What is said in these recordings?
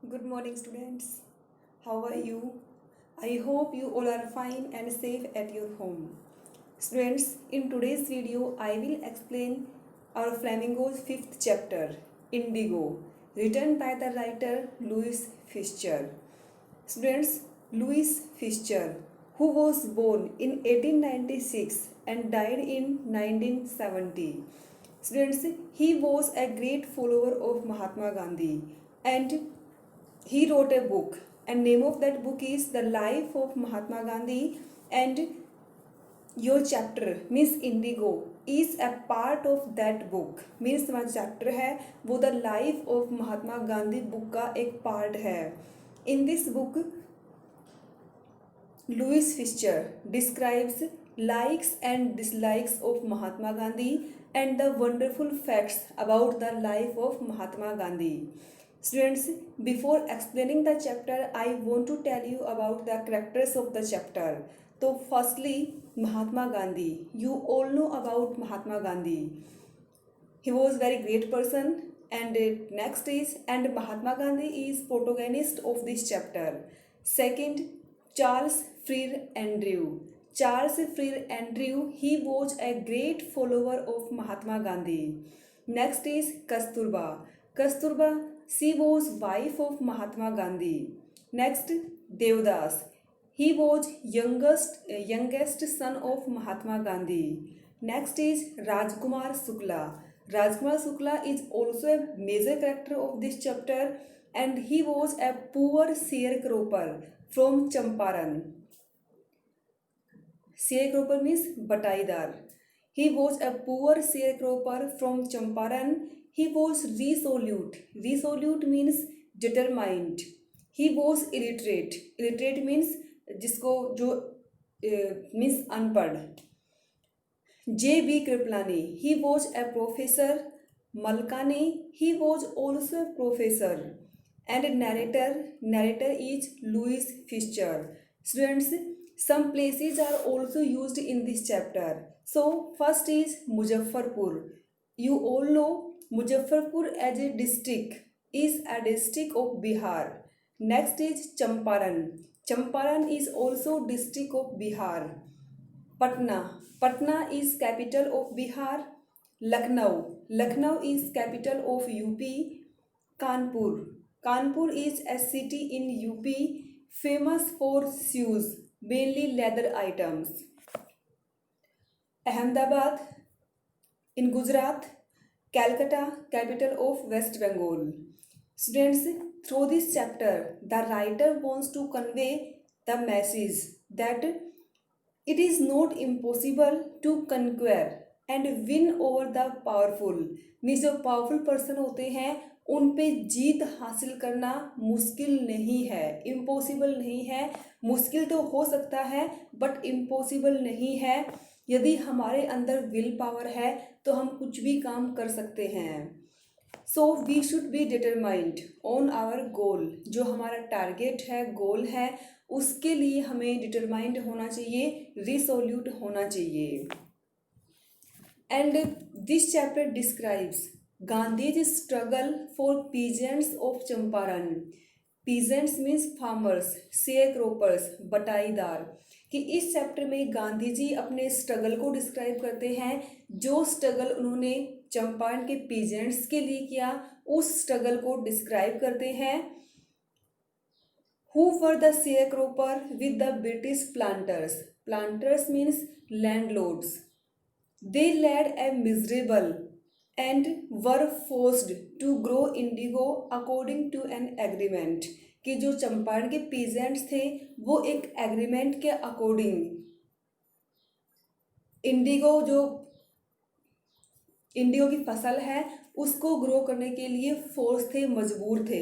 Good morning, students. How are you? I hope you all are fine and safe at your home. Students, in today's video, I will explain our Flamingo's fifth chapter, Indigo, written by the writer Louis Fischer. Students, Louis Fischer, who was born in 1896 and died in 1970. Students, he was a great follower of Mahatma Gandhi and he wrote a book, and name of that book is The Life of Mahatma Gandhi, and your chapter means Indigo is a part of that book. Means हमारा chapter है वो the life of Mahatma Gandhi book का एक part है. In this book Louis Fischer describes likes and dislikes of Mahatma Gandhi and the wonderful facts about the life of Mahatma Gandhi. Students, before explaining the chapter, I want to tell you about the characters of the chapter. So, firstly, Mahatma Gandhi. You all know about Mahatma Gandhi. He was very great person. And next is, and Mahatma Gandhi is protagonist of this chapter. Second, Charles Freer Andrew. Charles Freer Andrew, he was a great follower of Mahatma Gandhi. Next is Kasturba. Kasturba, she was wife of Mahatma Gandhi. Next, Devdas. He was youngest son of Mahatma Gandhi. Next is Rajkumar Shukla. Rajkumar Shukla is also a major character of this chapter, and he was a poor sharecropper from Champaran. Sharecropper means bataidar. He was a poor sharecropper from Champaran. He was resolute. Resolute means determined. He was illiterate. Illiterate means जिसको जो means अनपढ़. J.B. Kriplani, he was a professor. Malkani, he was also a professor. And narrator is Louis Fischer. Students, some places are also used in this chapter. So, first is Muzaffarpur. You all know Muzaffarpur as a district is a district of Bihar. Next is Champaran. Champaran is also district of Bihar. Patna. Patna is capital of Bihar. Lucknow. Lucknow is capital of UP. Kanpur. Kanpur is a city in UP famous for shoes, mainly leather items. Ahmedabad in Gujarat. Calcutta, capital of West Bengal. Students, through this chapter, the writer wants to convey the message that it is not impossible to conquer and win over the powerful. Means जो powerful person होते हैं उन पे जीत हासिल करना मुश्किल नहीं है, इम्पॉसिबल नहीं है. मुश्किल तो हो सकता है बट इम्पॉसिबल नहीं है. यदि हमारे अंदर विल पावर है तो हम कुछ भी काम कर सकते हैं. So we should be determined on our goal. जो हमारा टारगेट है, गोल है, उसके लिए हमें डिटरमाइंड होना चाहिए, रिसोल्यूट होना चाहिए. And this chapter describes Gandhi's struggle for peasants of Champaran. Peasants means farmers, sharecroppers, बटाईदार. कि इस चैप्टर में गांधी जी अपने स्ट्रगल को डिस्क्राइब करते हैं. जो स्ट्रगल उन्होंने चंपारण के पीजेंट्स के लिए किया उस स्ट्रगल को डिस्क्राइब करते हैं. Who were the sharecropper with the British planters? Planters means landlords. They led a miserable and were forced to grow indigo according to an agreement. कि जो चंपारण के पीजेंट्स थे वो एक एग्रीमेंट के अकॉर्डिंग इंडिगो की फसल है उसको ग्रो करने के लिए फोर्स थे, मजबूर थे.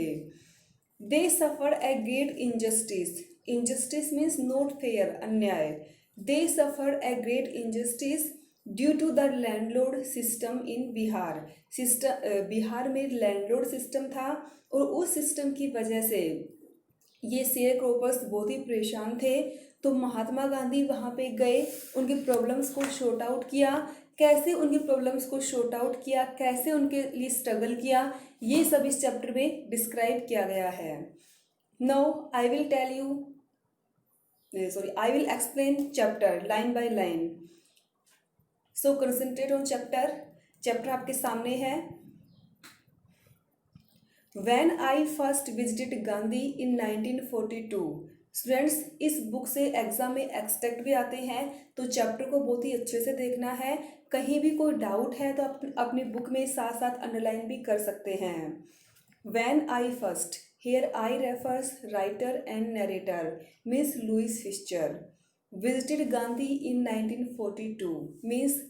They suffered a great injustice. Injustice means not fair, अन्याय. They suffered a great injustice due to the landlord system in Bihar. Bihar में लैंडलॉर्ड सिस्टम था और उस सिस्टम की वजह से ये शेयर क्रॉपर्स बहुत ही परेशान थे. तो महात्मा गांधी वहाँ पे गए, उनके प्रॉब्लम्स को शॉर्ट आउट किया कैसे उनकी प्रॉब्लम्स को सॉर्ट आउट किया, कैसे उनके लिए स्ट्रगल किया, ये सब इस चैप्टर में डिस्क्राइब किया गया है। Now I will tell you I will explain chapter line by line. So concentrate on chapter. Chapter आपके सामने है। When I first visited Gandhi in 1942. Students, इस बुक से एग्जाम में एक्सट्रैक्ट भी आते हैं, तो चैप्टर को बहुत ही अच्छे से देखना है। कहीं भी कोई डाउट है तो अपनी बुक में साथ साथ अंडरलाइन भी कर सकते हैं। When I first, here I refers writer and narrator means Louis Fischer visited Gandhi in 1942 means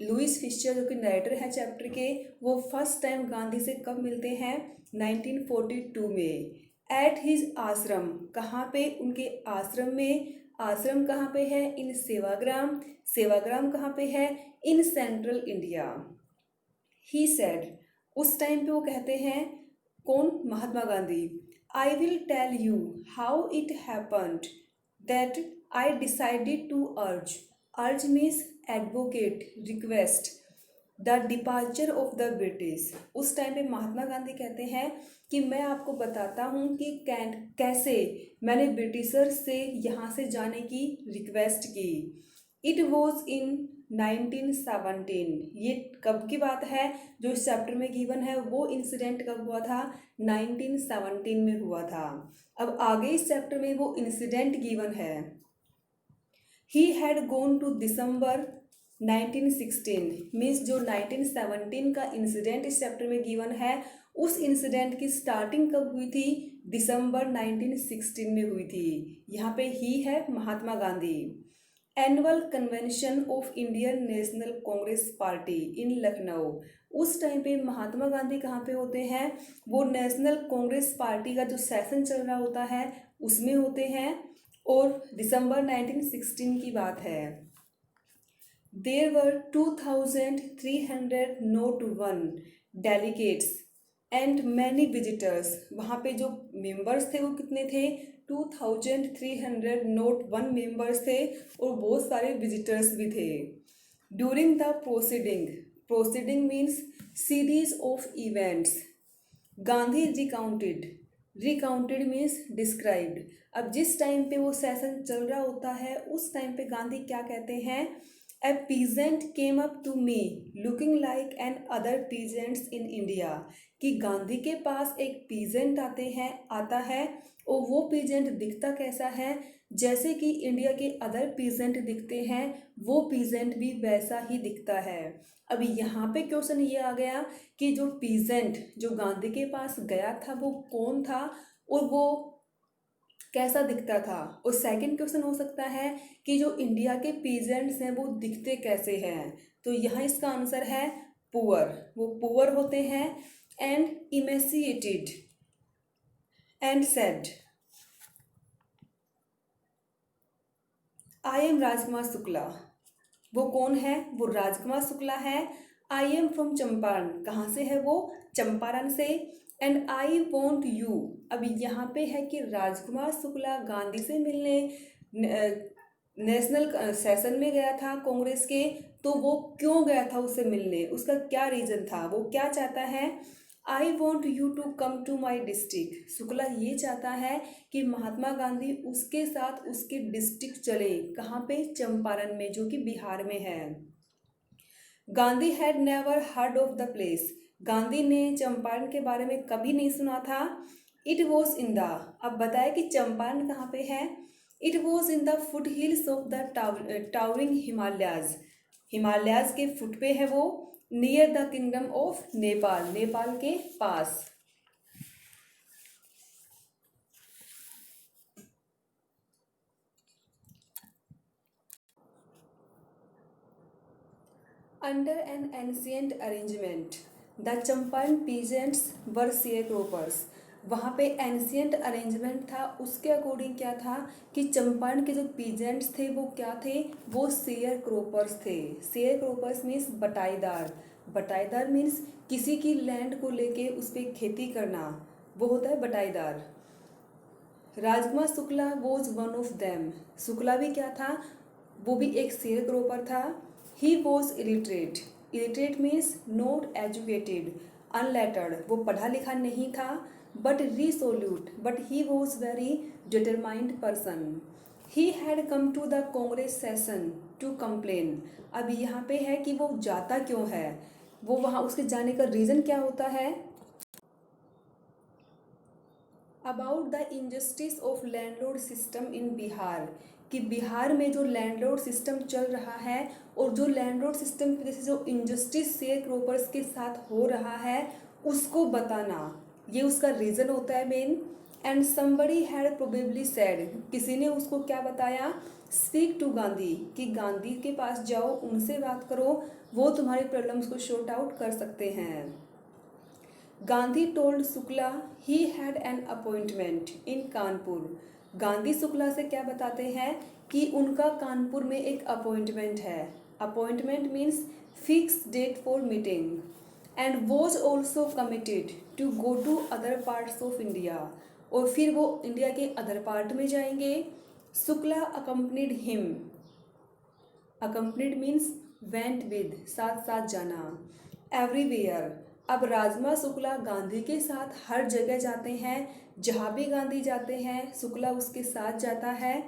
Louis Fischer जो कि नरेटर है चैप्टर के, वो फर्स्ट टाइम गांधी से कब मिलते हैं? 1942 में। एट हिज आश्रम, कहाँ पे? उनके आश्रम में। आश्रम कहाँ पे है? इन सेवाग्राम। सेवाग्राम कहाँ पे है? In central India. He said, उस टाइम पे वो कहते हैं, कौन? Mahatma Gandhi. I will tell you how it happened that I decided to urge means advocate, request the departure of the British. उस टाइम पे महात्मा गांधी कहते हैं कि मैं आपको बताता हूँ कि कैसे मैंने ब्रिटिशर से यहाँ से जाने की रिक्वेस्ट की। इट वॉज इन 1917। ये कब की बात है? जो इस चैप्टर में गिवन है वो इंसिडेंट कब हुआ था? 1917 में हुआ था। अब आगे इस चैप्टर में वो इंसिडेंट गिवन है। He had gone to December 1916 means जो 1917 का इंसिडेंट इस चैप्टर में गिवन है, उस इंसिडेंट की स्टार्टिंग कब हुई थी? दिसंबर 1916 में हुई थी। यहाँ पे ही है Mahatma Gandhi. Annual convention of Indian National Congress party in Lucknow. उस टाइम पे महात्मा गांधी कहाँ पे होते हैं? वो नेशनल कांग्रेस पार्टी का जो सेशन चल रहा होता है उसमें होते हैं, और दिसंबर 1916 की बात है। There were 2300 not 1 delegates and many visitors. वहाँ पे जो मेंबर्स थे वो कितने थे? 2300 नोट 1 मेंबर्स थे, और बहुत सारे विजिटर्स भी थे। During the proceeding means series of events, Gandhi recounted means described. अब जिस टाइम पे वो सेशन चल रहा होता है उस टाइम पे गांधी क्या कहते हैं? A peasant came up to me looking like another peasants in India. कि गांधी के पास एक पीजेंट आता है, और वो पीजेंट दिखता कैसा है? जैसे कि इंडिया के अदर पीजेंट दिखते हैं, वो पीजेंट भी वैसा ही दिखता है। अब यहाँ पे क्वेश्चन ये आ गया कि जो पीजेंट जो गांधी के पास गया था वो कौन था और वो कैसा दिखता था। और सेकंड क्वेश्चन हो सकता है कि जो इंडिया के पीजेंट्स हैं वो दिखते कैसे हैं। तो यहाँ इसका आंसर है पुअर। वो पुअर होते हैं and emaciated and said, I am Rajkumar Shukla. वो कौन है? वो राजकुमार शुक्ला है। I am from Champaran. कहाँ से है वो? चंपारण से। And I want you. अब यहाँ पे है कि राजकुमार शुक्ला गांधी से मिलने नेशनल सेशन में गया था कांग्रेस के, तो वो क्यों गया था उससे मिलने? उसका क्या रीज़न था? वो क्या चाहता है? I want you to come to my district. Shukla ये चाहता है कि महात्मा गांधी उसके साथ उसके डिस्ट्रिक्ट चले। कहाँ पे? चंपारण में, जो कि बिहार में है। Gandhi had never heard of the place. Gandhi ने चंपारण के बारे में कभी नहीं सुना था। इट वॉज इन द, अब बताया कि चंपारण कहाँ पे है? It was in the foot hills of the towering Himalayas. Himalayas के फुट पे है वो, near the kingdom of Nepal, Nepal के पास। Under an ancient arrangement the Champaran peasants were sharecroppers. वहाँ पे एंशियंट अरेंजमेंट था, उसके अकॉर्डिंग क्या था कि चंपारण के जो पीजेंट्स थे वो क्या थे? वो शेयर क्रोपर्स थे। शेयर क्रोपर्स मीन्स बटाईदार। बटाईदार मीन्स किसी की लैंड को लेके उस पर खेती करना, वो होता है बटाईदार। Rajkumar Shukla was one of them. Shukla भी क्या था? वो भी एक शेयर क्रोपर था। He was illiterate, illiterate means not educated, unlettered, वो पढ़ा लिखा नहीं था, but resolute, but he was very determined person. He had come to the Congress session to complain. अब यहाँ पे है कि वो जाता क्यों है, वो वहाँ उसके जाने का रीज़न क्या होता है। About the injustice of landlord system in Bihar, कि बिहार में जो लैंडलॉर्ड सिस्टम चल रहा है और जो लैंडलॉर्ड सिस्टम की वजह से जो इनजस्टिस शेयर क्रोपर्स के साथ हो रहा है उसको बताना, ये उसका रीज़न होता है main. And somebody had probably said, किसी ने उसको क्या बताया, स्पीक टू गांधी, कि गांधी के पास जाओ, उनसे बात करो, वो तुम्हारे प्रॉब्लम्स को शॉर्ट आउट कर सकते हैं। Gandhi told Shukla he had an appointment इन कानपुर, गांधी शुक्ला से क्या बताते हैं कि उनका कानपुर में एक अपॉइंटमेंट है। Appointment means fix date for meeting. And was also committed to go to other parts of India, और फिर वो इंडिया के अदर पार्ट में जाएंगे। Shukla accompanied him, accompanied means went with, साथ साथ जाना। एवरीवेयर, अब राजमा शुक्ला गांधी के साथ हर जगह जाते हैं, जहाँ भी गांधी जाते हैं शुक्ला उसके साथ जाता है।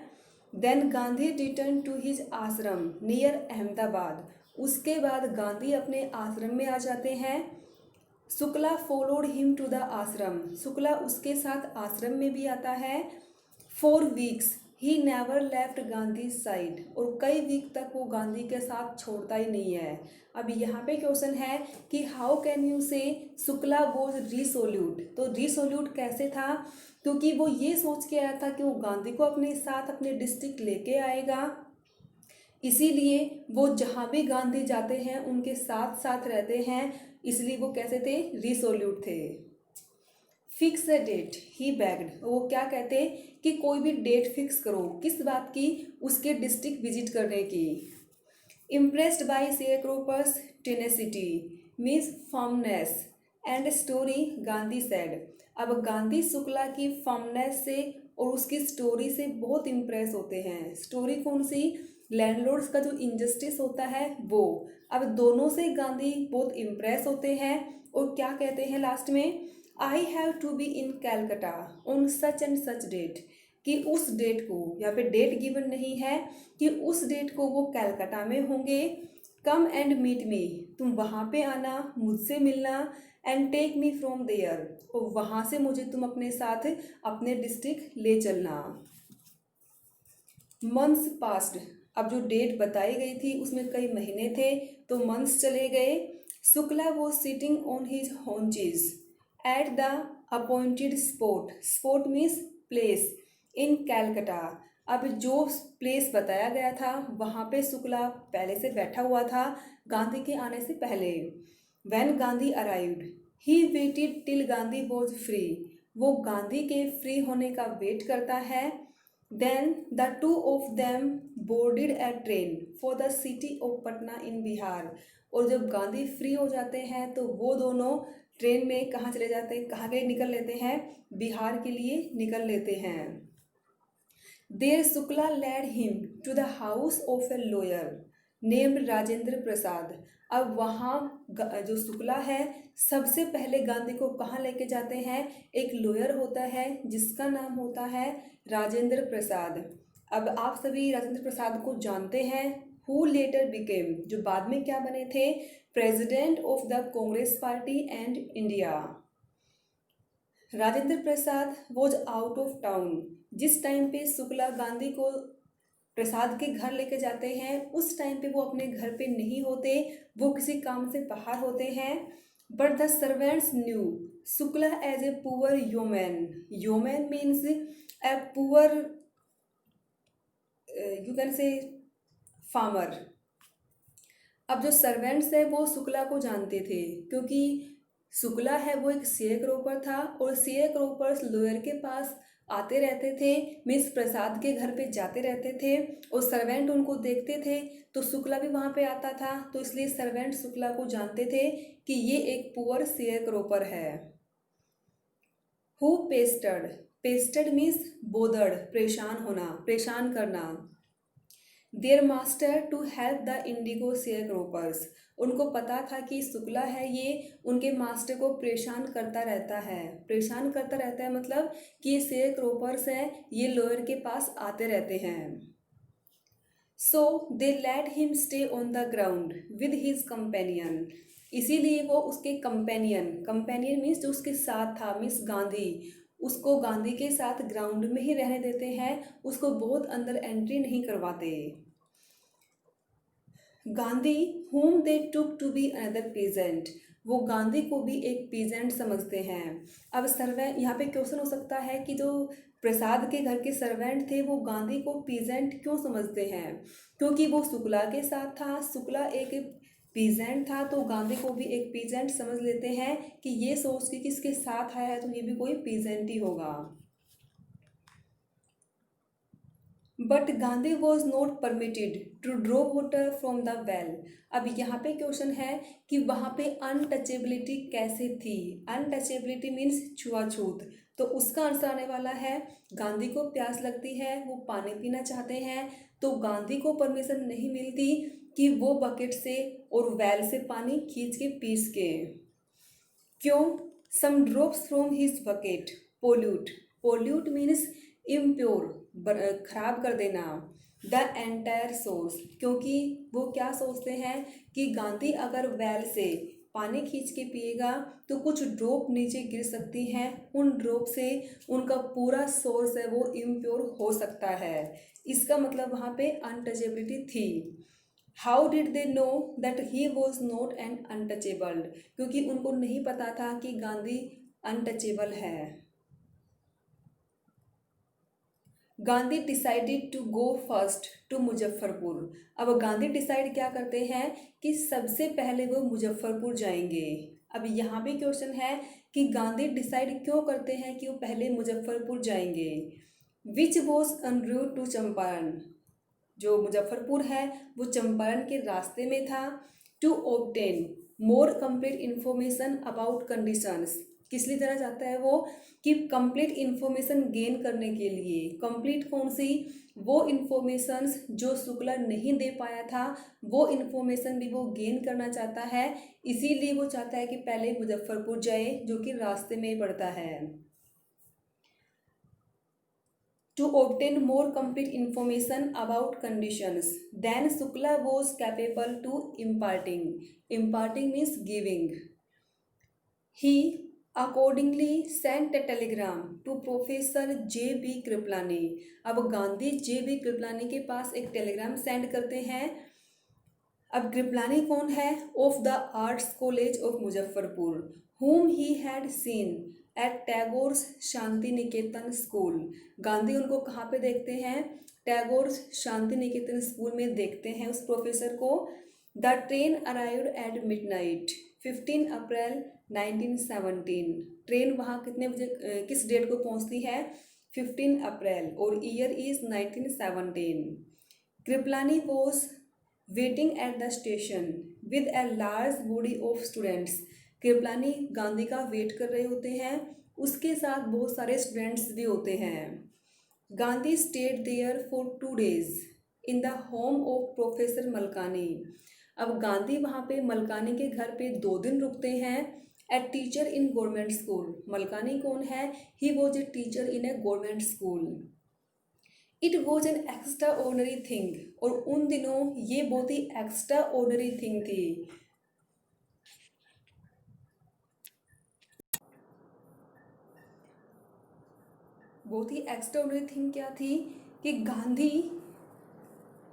Then Gandhi return to his ashram near Ahmedabad, उसके बाद गांधी अपने आश्रम में आ जाते हैं। Shukla followed him to the ashram, Shukla उसके साथ आश्रम में भी आता है। For weeks he never left Gandhi side, और कई वीक तक वो गांधी के साथ छोड़ता ही नहीं है। अब यहाँ पे क्वेश्चन है कि हाउ कैन यू से शुक्ला वॉज रिसोल्यूट, तो रिसोल्यूट कैसे था, क्योंकि वो ये सोच के आया था कि वो गांधी को अपने साथ अपने डिस्ट्रिक्ट लेके आएगा, इसीलिए वो जहाँ भी गांधी जाते हैं उनके साथ साथ रहते हैं, इसलिए वो कैसे थे, रिसोल्यूट थे। Fix a date he bagged, वो क्या कहते कि कोई भी डेट फिक्स करो, किस बात की, उसके डिस्ट्रिक्ट विजिट करने की। Impressed by sharecroppers tenacity means firmness and story, Gandhi said, अब गांधी शुक्ला की फर्मनेस से और उसकी स्टोरी से बहुत इम्प्रेस होते हैं। स्टोरी कौन सी, लैंडलॉर्ड्स का जो इनजस्टिस होता है वो। अब दोनों से गांधी बहुत इम्प्रेस होते हैं और क्या कहते हैं लास्ट में, I have to be in Calcutta on such and such date, कि उस डेट को, यहाँ पे डेट गिवन नहीं है, कि उस डेट को वो कैलकाटा में होंगे। कम एंड मीट मी, तुम वहाँ पे आना, मुझसे मिलना। And take me from there, और वहाँ से मुझे तुम अपने साथ अपने डिस्ट्रिक्ट ले चलना। मंथ्स पास्ड, अब जो डेट बताई गई थी उसमें कई महीने थे तो मंथ्स चले गए। शुक्ला वो sitting on his haunches at the appointed spot, spot means place, in Calcutta, अब जो प्लेस बताया गया था वहाँ पे शुक्ला पहले से बैठा हुआ था गांधी के आने से पहले। When Gandhi arrived he waited till Gandhi was free, वो गांधी के फ्री होने का वेट करता है। Then the two of them boarded a train for the city of Patna in Bihar, और जब गांधी फ्री हो जाते हैं तो वो दोनों ट्रेन में कहाँ चले जाते हैं, कहाँ के लिए निकल लेते हैं, बिहार के लिए निकल लेते हैं। There Shukla led him to the house of a lawyer named Rajendra Prasad, अब वहाँ जो शुक्ला है सबसे पहले गांधी को कहाँ लेके जाते हैं, एक लॉयर होता है जिसका नाम होता है राजेंद्र प्रसाद। अब आप सभी राजेंद्र प्रसाद को जानते हैं, हु लेटर बिकेम, जो बाद में क्या बने थे, president of the Congress party and India. Rajendra Prasad was out of town, जिस टाइम पे शुक्ला गांधी को प्रसाद के घर लेके जाते हैं उस टाइम पे वो अपने घर पे नहीं होते, वो किसी काम से बाहर होते हैं। But the servants knew Shukla as a poor yeoman, yeoman means a poor, you can say farmer. अब जो सर्वेंट्स है वो शुक्ला को जानते थे क्योंकि शुक्ला है वो एक शेयर क्रोपर था और शेयर क्रोपर्स लॉयर के पास आते रहते थे, मिस प्रसाद के घर पे जाते रहते थे और सर्वेंट उनको देखते थे, तो शुक्ला भी वहाँ पे आता था, तो इसलिए सर्वेंट शुक्ला को जानते थे कि ये एक पुअर शेयर क्रोपर है। Who pestered, pestered means bothered, परेशान होना, परेशान करना। Their master to help the indigo sharecroppers. उनको पता था कि शुक्ला है ये उनके मास्टर को परेशान करता रहता है। परेशान करता रहता है मतलब कि ये शेयर क्रोपर्स हैं, ये लॉयर के पास आते रहते हैं। So they let him stay on the ground with his companion. इसीलिए वो उसके कंपेनियन, कंपेनियन मीन्स जो उसके साथ था, मिस गांधी, उसको गांधी के साथ ग्राउंड में ही रहने देते हैं, उसको बहुत अंदर एंट्री नहीं करवाते। Gandhi whom they took to be another peasant, वो गांधी को भी एक पीजेंट समझते हैं। अब सर्वेंट, यहाँ पे क्वेश्चन हो सकता है कि जो प्रसाद के घर के सर्वेंट थे वो गांधी को पीजेंट क्यों समझते हैं? क्योंकि वो शुक्ला के साथ था, शुक्ला एक पीजेंट था, तो गांधी को भी एक पीजेंट समझ लेते हैं कि ये सोच के किसके साथ आया है तो ये भी कोई पीजेंट ही होगा। But Gandhi was not permitted to draw water from the well. अब यहाँ पे क्वेश्चन है कि वहाँ पे अनटचेबिलिटी कैसे थी? अनटचेबिलिटी मीन्स छुआछूत, तो उसका आंसर आने वाला है गांधी को प्यास लगती है, वो पानी पीना चाहते हैं, तो गांधी को परमिशन नहीं मिलती कि वो बकेट से और वेल से पानी खींच के पी सके। क्यों? Some drops from his bucket pollute, pollute means impure, खराब कर देना, द एंटायर सोर्स, क्योंकि वो क्या सोचते हैं कि गांधी अगर वेल से पानी खींच के पिएगा तो कुछ ड्रॉप नीचे गिर सकती हैं, उन ड्रॉप से उनका पूरा सोर्स है वो इम्प्योर हो सकता है। इसका मतलब वहाँ पे अनटचेबिलिटी थी। How did they know that he was not an untouchable? क्योंकि उनको नहीं पता था कि गांधी अनटचेबल है। Gandhi decided to go first to Muzaffarpur. अब गांधी डिसाइड क्या करते हैं कि सबसे पहले वो मुजफ्फरपुर जाएंगे। अब यहाँ भी क्वेश्चन है कि गांधी डिसाइड क्यों करते हैं कि वो पहले मुजफ्फरपुर जाएंगे। Which was en route to Champaran, जो मुजफ्फरपुर है वो चंपारण के रास्ते में था। To obtain more complete information about conditions, किस लिए जाना चाहता है वो कि कंप्लीट इंफॉर्मेशन गेन करने के लिए। कंप्लीट कौन सी? वो इंफॉर्मेशंस जो शुक्ला नहीं दे पाया था, वो इंफॉर्मेशन भी वो गेन करना चाहता है, इसीलिए वो चाहता है कि पहले मुजफ्फरपुर जाए जो कि रास्ते में ही पड़ता है। To obtain more complete information about conditions than Shukla was capable to imparting. Imparting means giving. He accordingly sent a telegram to Professor J.B. Kripalani. अब गांधी J.B. कृपलानी के पास एक टेलीग्राम सेंड करते हैं। अब कृपलानी कौन है? Of the arts college of Muzaffarpur, whom he had seen at Tagore's Shantiniketan school. Gandhi उनको कहाँ पे देखते हैं? टैगोर्स शांति निकेतन स्कूल में देखते हैं उस प्रोफेसर को। The train arrived at midnight 15 April 1917। Train वहाँ कितने बजे, किस डेट को पहुँचती है? 15 अप्रैल, और year is 1917। Kripalani was waiting at the station with a large body of students. Kripalani Gandhi का वेट कर रहे होते हैं, उसके साथ बहुत सारे स्टूडेंट्स भी होते हैं। Gandhi stayed there for 2 days in the home of professor Malkani. अब गांधी वहाँ पे मलकानी के घर पे 2 दिन रुकते हैं। A teacher in government school, Malkani कौन है? He was a teacher in A government school. It was an extra ordinary thing, और उन दिनों ये बहुत ही एक्स्ट्रा ऑर्डनरी थिंग थी। बहुत ही एक्स्ट्रा ऑर्डनरी थिंग क्या थी कि Gandhi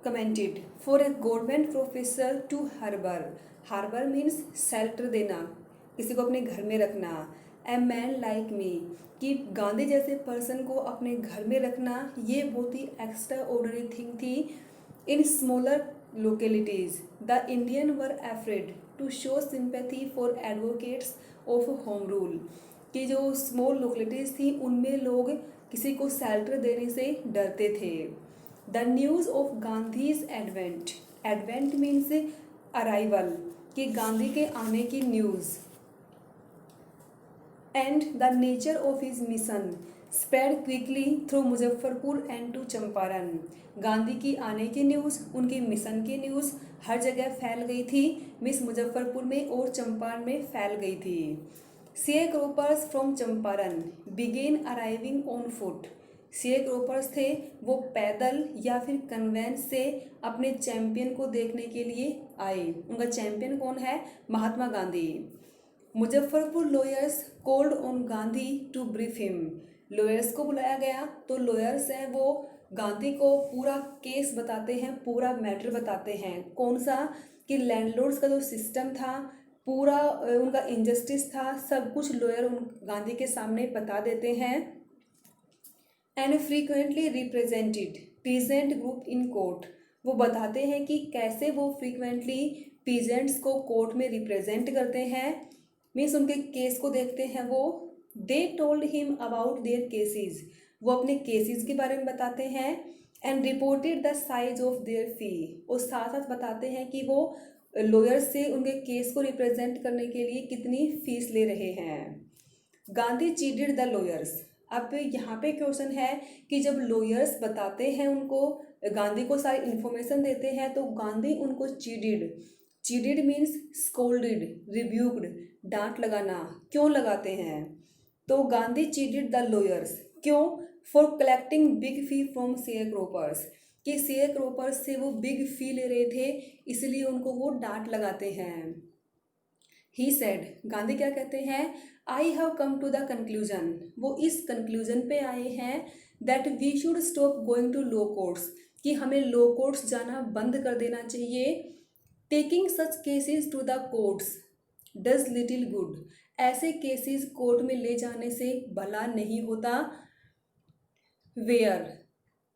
commented for a government professor to harbour. Harbour means shelter देना, किसी को अपने घर में रखना। ए मैन लाइक मी, कि गांधी जैसे पर्सन को अपने घर में रखना, ये बहुत ही एक्स्ट्रा ऑर्डनरी थिंग थी। In smaller localities the Indian were afraid to show sympathy for advocates of home rule, कि जो स्मॉल लोकेलिटीज़ थी उनमें लोग किसी को शेल्टर देने से डरते थे। The news of Gandhi's advent, advent means arrival, कि गांधी के आने की news. And the nature of his mission, spread quickly through Muzaffarpur and to Champaran. Gandhi की आने की न्यूज़, उनके मिशन की न्यूज़ हर जगह फैल गई थी। मिस मुजफ्फरपुर में और चंपारण में फैल गई थी। Share croppers from Champaran began arriving on foot. Share croppers थे, वो पैदल या फिर कन्वेंस से अपने चैंपियन को देखने के लिए आए। उनका चैंपियन कौन है? Mahatma Gandhi. Muzaffarpur lawyers called on Gandhi to brief him. Lawyers को बुलाया गया, तो लॉयर्स हैं वो गांधी को पूरा केस बताते हैं, पूरा मैटर बताते हैं। कौन सा? कि लैंडलॉर्ड्स का जो सिस्टम था, पूरा उनका इनजस्टिस था, सब कुछ लॉयर गांधी के सामने बता देते हैं। And frequently represented peasant group in court. वो बताते हैं कि कैसे वो फ्रीक्वेंटली पीजेंट्स को कोर्ट में रिप्रेजेंट करते हैं, मीन्स उनके केस को देखते हैं वो। They told him about their cases. वो अपने केसेस के बारे में बताते हैं। And reported the size of their fee. और साथ साथ बताते हैं कि वो लॉयर से उनके केस को रिप्रेजेंट करने के लिए कितनी फीस ले रहे हैं। Gandhi cheated the lawyers. अब यहाँ पे क्वेश्चन है कि जब लॉयर्स बताते हैं उनको, गांधी को सारी इन्फॉर्मेशन देते हैं, तो गांधी उनको cheated. Cheated means scolded, rebuked, डांट लगाना। क्यों लगाते हैं? तो गांधी चीटेड द लॉयर्स। क्यों? For collecting big fee from share क्रोपर्स। कि शेयर क्रोपर्स से वो बिग फी ले रहे थे, इसलिए उनको वो डांट लगाते हैं। ही सेड, गांधी क्या कहते हैं? I have come to the conclusion. वो इस कंक्लूजन पे आए हैं that we should stop going to low courts. कि हमें लो कोर्ट्स जाना बंद कर देना चाहिए। Taking such cases to the courts does little good. ऐसे केसेस कोर्ट में ले जाने से भला नहीं होता। Where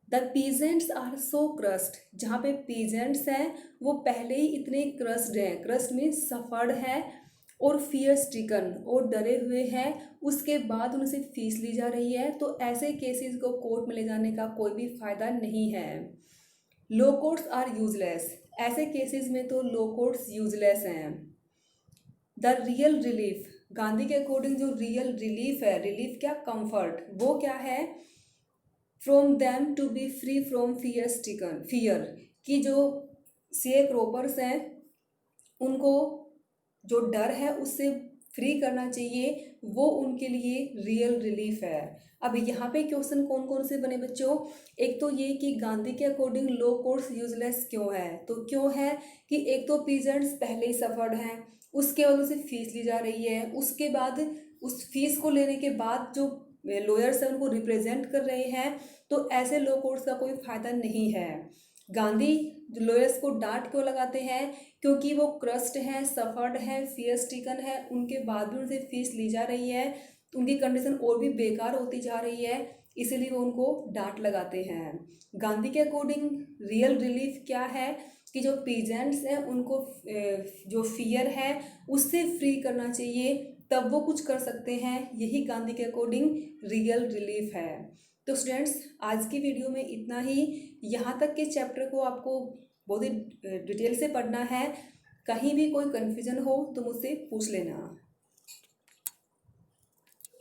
the peasants are so crushed. जहाँ पे पीजेंट्स हैं वो पहले ही इतने क्रस्ट हैं, क्रस्ट मीन्स सफर्ड है, और फियर स्ट्रिकन, और डरे हुए हैं, उसके बाद उनसे फीस ली जा रही है। तो ऐसे केसेस को कोर्ट में ले जाने का कोई भी फायदा नहीं है। Low courts are useless. ऐसे केसेस में तो लो कोर्ट्स यूजलेस हैं। द रियल रिलीफ, गांधी के अकॉर्डिंग जो रियल रिलीफ है, रिलीफ क्या? कंफर्ट, वो क्या है? From them to be free from fear stricken. Fear कि जो शेयर रोपर्स हैं उनको जो डर है उससे फ्री करना चाहिए, वो उनके लिए रियल रिलीफ है। अब यहाँ पे क्वेश्चन कौन कौन से बने बच्चों? एक तो ये कि गांधी के अकॉर्डिंग लो कोर्ट्स यूजलेस क्यों है? तो क्यों है कि एक तो पीजेंट्स पहले ही सफर्ड हैं, उसके बाद उसे फीस ली जा रही है, उसके बाद उस फीस को लेने के बाद जो लॉयर्स हैं उनको रिप्रेजेंट कर रहे हैं, तो ऐसे लो कोर्ट्स का कोई फायदा नहीं है। गांधी लॉयर्स को डांट क्यों लगाते हैं? क्योंकि वो क्रस्ट हैं, सफर्ड हैं, फियर स्टिकन है, उनके बाद भी उनसे फीस ली जा रही है, तो उनकी कंडीशन और भी बेकार होती जा रही है, इसीलिए वो उनको डांट लगाते हैं। गांधी के अकॉर्डिंग रियल रिलीफ क्या है? कि जो पीजेंट्स हैं उनको जो फियर है उससे फ्री करना चाहिए, तब वो कुछ कर सकते हैं। यही गांधी के अकॉर्डिंग रियल रिलीफ है। तो स्टूडेंट्स, आज की वीडियो में इतना ही। यहाँ तक के चैप्टर को आपको बहुत ही डिटेल से पढ़ना है। कहीं भी कोई कन्फ्यूजन हो तो मुझसे पूछ लेना।